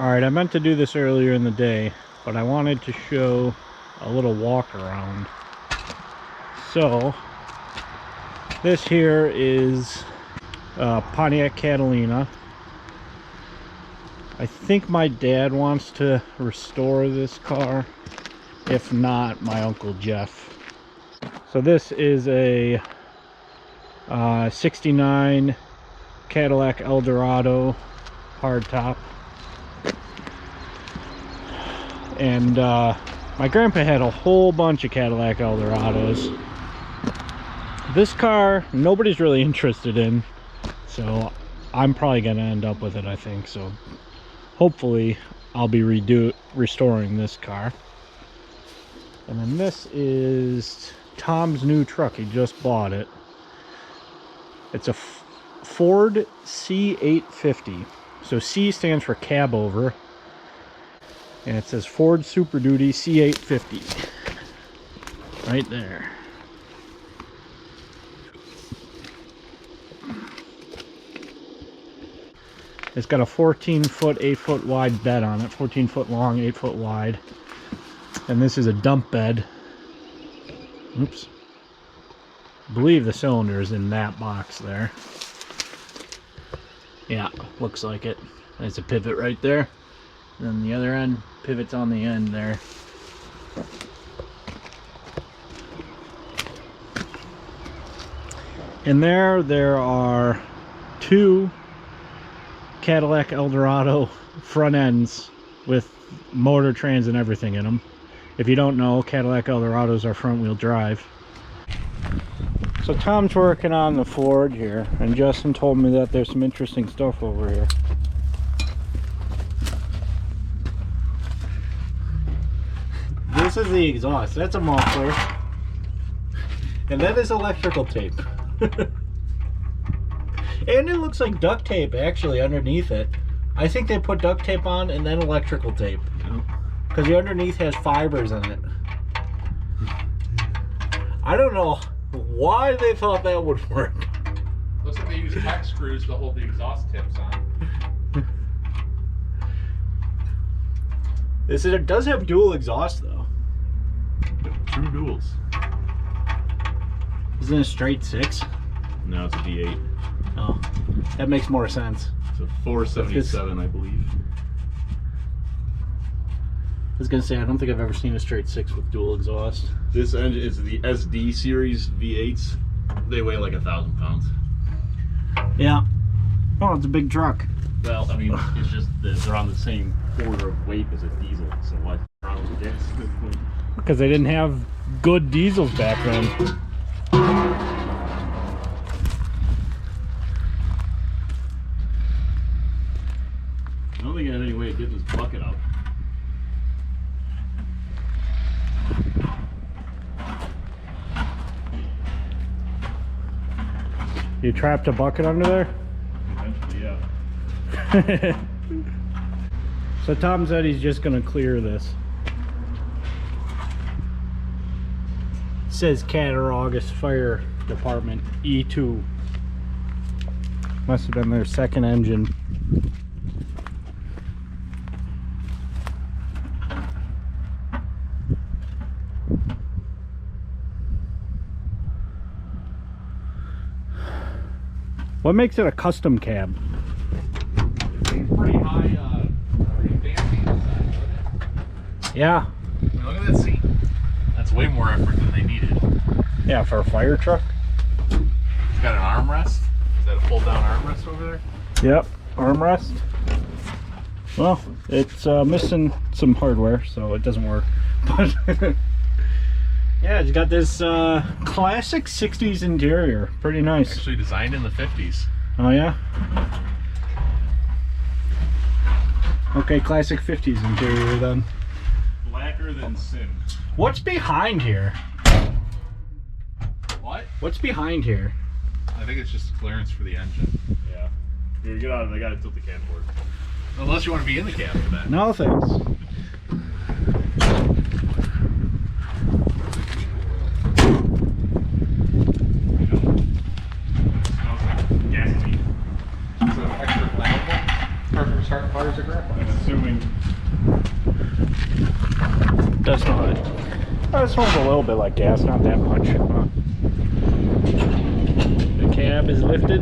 Alright, I meant to do this earlier in the day, but I wanted to show a little walk around. So, this here is Pontiac Catalina. I think my dad wants to restore this car. If not, my Uncle Jeff. So this is a 69 Cadillac Eldorado hardtop. And my grandpa had a whole bunch of Cadillac Eldorados. This car, nobody's really interested in, so I'm probably gonna end up with it, I think. So hopefully I'll be restoring this car. And then this is Tom's new truck. He just bought it. It's a Ford C850. So C stands for cab over. And it says Ford Super Duty C850. Right there. It's got a 14-foot, 8-foot wide bed on it. 14-foot long, 8-foot wide. And this is a dump bed. Oops. I believe the cylinder is in that box there. Yeah, looks like it. There's a pivot right there. And then the other end, pivots on the end there. And there are two Cadillac Eldorado front ends with motor trans and everything in them. If you don't know, Cadillac Eldorados are front wheel drive. So Tom's working on the Ford here, and Justin told me that there's some interesting stuff over here. This is the exhaust. That's a muffler. And that is electrical tape. And it looks like duct tape actually underneath it. I think they put duct tape on and then electrical tape. Because the underneath has fibers in it. I don't know why they thought that would work. Looks like they use hex screws to hold the exhaust tips on. It does have dual exhaust though. True duals. Isn't it a straight 6? No, it's a V8. Oh, that makes more sense. It's a 477, I believe. I was gonna say, I don't think I've ever seen a straight 6 with dual exhaust. This engine is the SD series V8s. They weigh like 1,000 pounds. Yeah. Oh, it's a big truck. Well, I mean, it's just they're on the same order of weight as a diesel, so why wrong with gas? Because they didn't have good diesels back then. I don't think I had any way of getting this bucket out. You trapped a bucket under there? Eventually, yeah. So Tom said he's just gonna clear this. It says Cattaraugus Fire Department E2. Must have been their second engine. What makes it a custom cab? Pretty high, pretty fancy inside, isn't it? Yeah. I mean, look at that seat. That's way more effort than they needed. Yeah, for a fire truck. It's got an armrest. Is that a fold-down armrest over there? Yep, armrest. Well, it's missing some hardware, so it doesn't work. But yeah, it's got this classic 60s interior. Pretty nice. Actually designed in the 50s. Oh yeah? Okay, classic 50s interior then. Blacker than sin. What's behind here? What? What's behind here? I think it's just clearance for the engine. Yeah. Here, get out of it. I gotta tilt the cab forward. Unless you want to be in the cab for that. No thanks. Smells like gasoline. So extra flammable. Perfect start fires the Graff I'm lights. assuming. Does not. It smells a little bit like gas, not that much. The cab is lifted.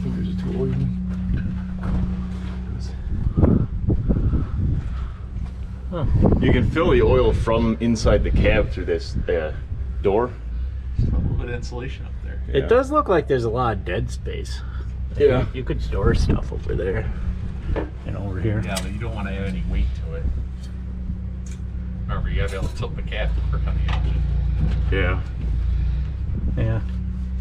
Fingers are too oily. Huh. You can fill the oil from inside the cab through this door. A little bit of insulation up there. It does look like there's a lot of dead space. Yeah. You could store stuff over there and over here. Yeah, but you don't want to add any weight to it. Remember, you gotta be able to tilt the cab to work on the engine. Yeah. Yeah.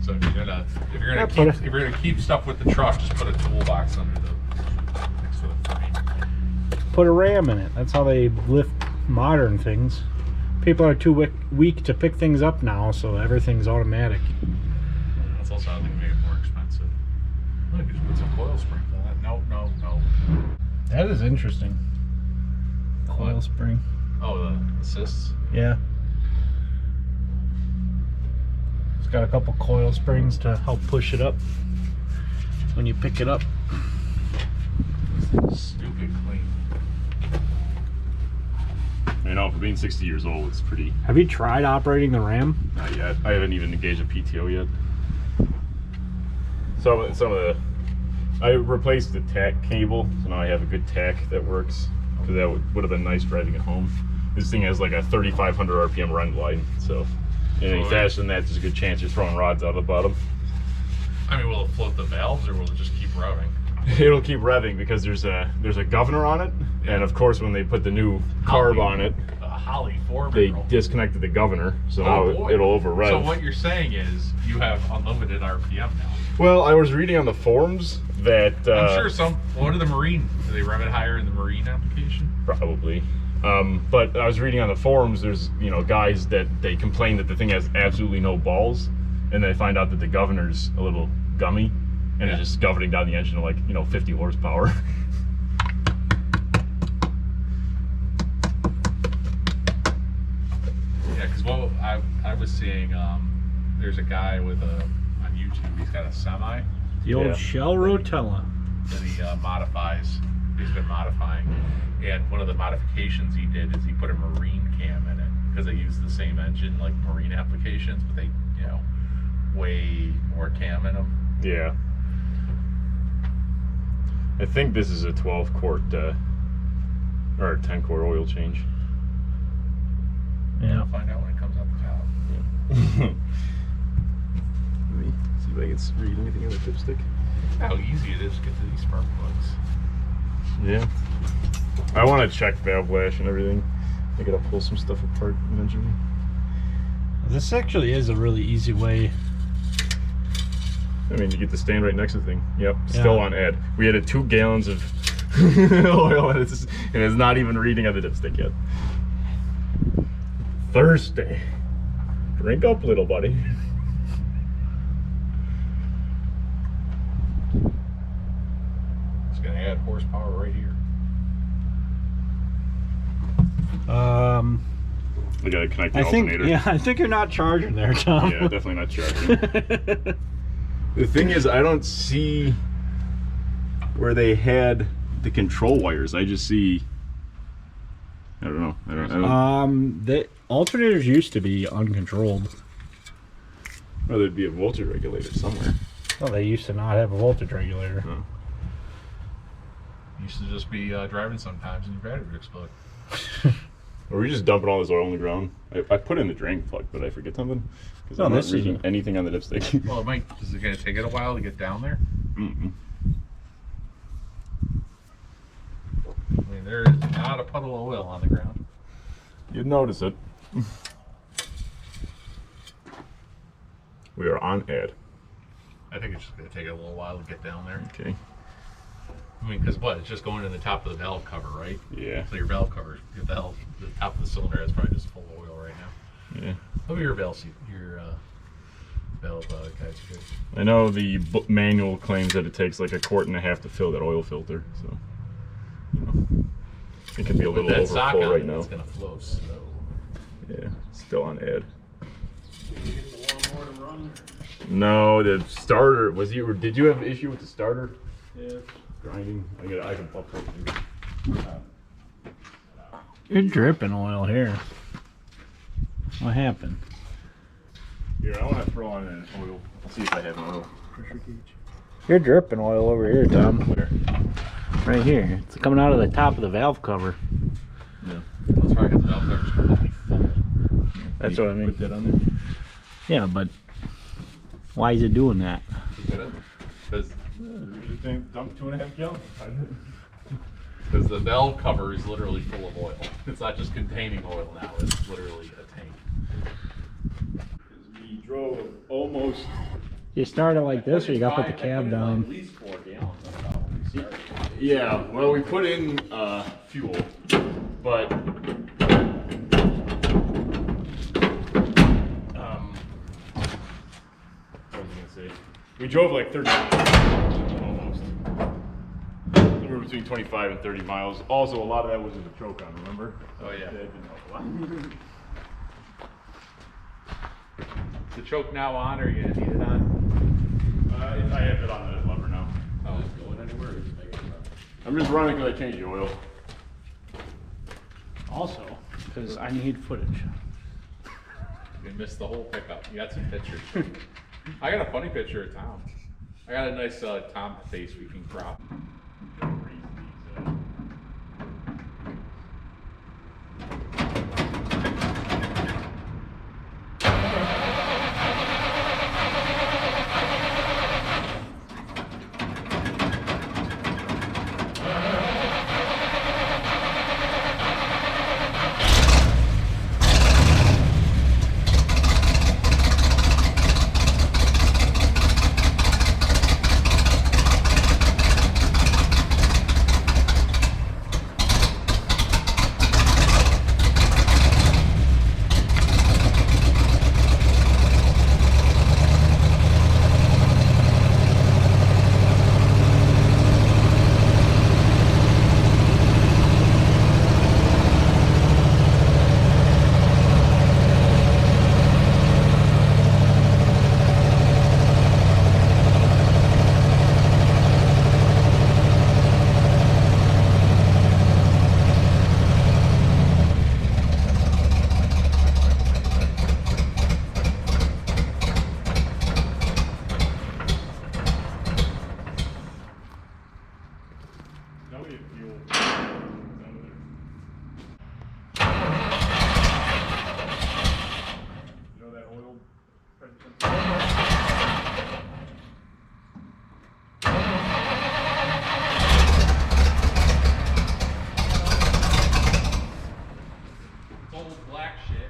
So if you're Yeah, gonna keep stuff with the truck, just put a toolbox under the next to the frame. Put a ram in it. That's how they lift modern things. People are too weak to pick things up now, so everything's automatic. That's also how they make it more expensive. Look, you just put some coil springs on that. No. That is interesting. Coil What? spring. Oh, the assists. Yeah. It's got a couple coil springs to help push it up when you pick it up. Stupid clean. You know, for being 60 years old, it's pretty. Have you tried operating the ram? Not yet. I haven't even engaged a PTO yet. Some of the. I replaced the tack cable, so now I have a good tack that works. Because that would have been nice driving it home. This thing has like a 3,500 RPM run glide, so any faster than that, there's a good chance you're throwing rods out of the bottom. I mean, will it float the valves or will it just keep revving? It'll keep revving because there's a governor on it, and of course when they put the new carb on it, Holly 4 they barrel. disconnected the governor, so Oh, now boy. it'll over rev. So what you're saying is you have unlimited RPM now. Well, I was reading on the forums that I'm sure what are the marine? Do they rev it higher in the marine application? probably. But I was reading on the forums, there's guys that they complain that the thing has absolutely no balls, and they find out that the governor's a little gummy, and it's just governing down the engine to like 50 horsepower. Yeah, because what I was seeing, there's a guy with on YouTube. He's got a semi The old Yeah. Shell Rotella. that he modifies. He's been modifying, and one of the modifications he did is he put a marine cam in it because they use the same engine like marine applications, but they way more cam in them. Yeah. I think this is a 12 quart or a 10 quart oil change. Yeah. We'll find out when it comes out the top. Let me see if I can read anything on the dipstick. How easy it is to get to these spark plugs. Yeah. I want to check valve lash and everything. I gotta pull some stuff apart eventually. This actually is a really easy way. I mean, you get to stand right next to the thing. Yep, Yeah. still on ad. We added 2 gallons of oil and it's not even reading on the dipstick yet. Thursday. Drink up, little buddy. It's gonna add horsepower right here. I gotta connect the I think, alternator. yeah, I think you're not charging there, Tom. Yeah, definitely not charging. The thing is, I don't see where they had the control wires. I just see. I don't know. I don't. The alternators used to be uncontrolled. Well, there'd be a voltage regulator somewhere. Well, they used to not have a voltage regulator. Oh. Used to just be driving sometimes and your battery would explode. Or we just dumping all this oil on the ground. I put in the drain plug, but I forget something because No, I'm not this reading isn't- anything on the dipstick. Well, is it gonna take it a while to get down there? Mm-mm. I mean, there is not a puddle of oil on the ground. You'd notice it. We are on ad. I think it's just gonna take it a little while to get down there. Okay. I mean, because it's just going in the top of the valve cover, right? Yeah. So your valve cover, the top of the cylinder is probably just full of oil right now. Yeah. Look at your valve guys. Good. I know the manual claims that it takes like 1.5 quarts to fill that oil filter, so it can be a With little that sock overfull on right it, now. it's gonna flow slow. Yeah, still on ad. on No, the starter was you. Did you have an issue with the starter? there. Yeah. Grinding. I can pop it. You're dripping oil here. What happened? Here, I want to throw on an oil. I'll see if I have an oil pressure gauge. You're dripping oil over here, Tom. Where? Right here. It's coming out of the top of the valve cover. Yeah. That's right, because the valve cover's completely full. That's what I mean. Put that on there. Yeah, but why is it doing that? Because Dump 2.5 gallons. the valve cover is literally full of oil. It's not just containing oil now, it's literally a tank. We drove almost. You start it like this, or you got to put the cab down? At least 4 gallons on top when we started. Yeah, well, we put in fuel, but what was I gonna say? We drove like 30 miles, almost. Somewhere between 25 and 30 miles. Also, a lot of that was in the choke on, remember? Oh yeah. That didn't help a lot. Is the choke now on, or are you gonna need it on? I have it on the lever now. Oh, is it going anywhere? Or is it making it up? I'm just running because I changed the oil. Also, because I need footage. You missed the whole pickup. You got some pictures. I got a funny picture of Tom. I got a nice Tom face we can crop. Now we have fuel. You know that oil? It's old black shit.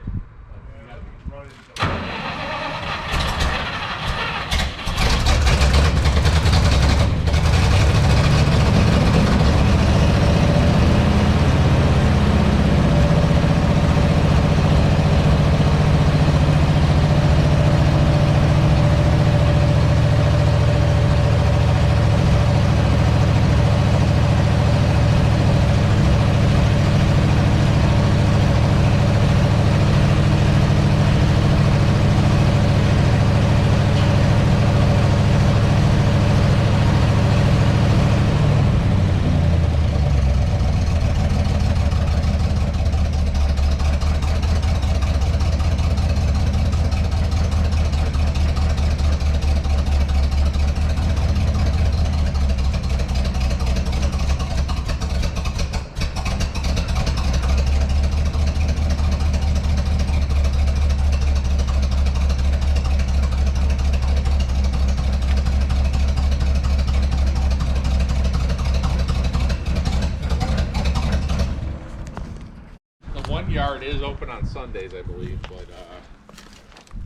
Yard is open on Sundays, I believe, but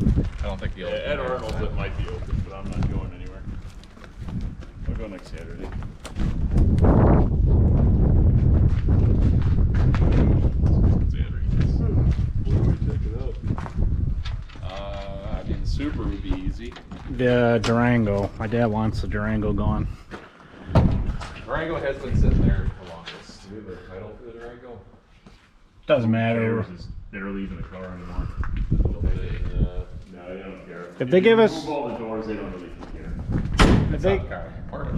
I don't think the Yeah, at Arnold's it might be open, but I'm not going anywhere. I'll go next Saturday. I mean, the Subaru would be easy. The Durango. My dad wants the Durango gone. Durango has been sitting there the longest. Do we have a title for the Durango? Doesn't matter. They're barely even a car anymore. No, they don't care. If they give us- move all the doors, they don't really care.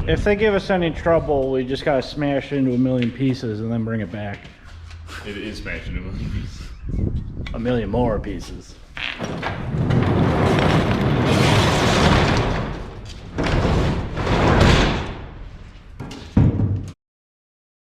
If they give us any trouble, we just gotta smash it into a million pieces and then bring it back. It is smashing them. A million more pieces.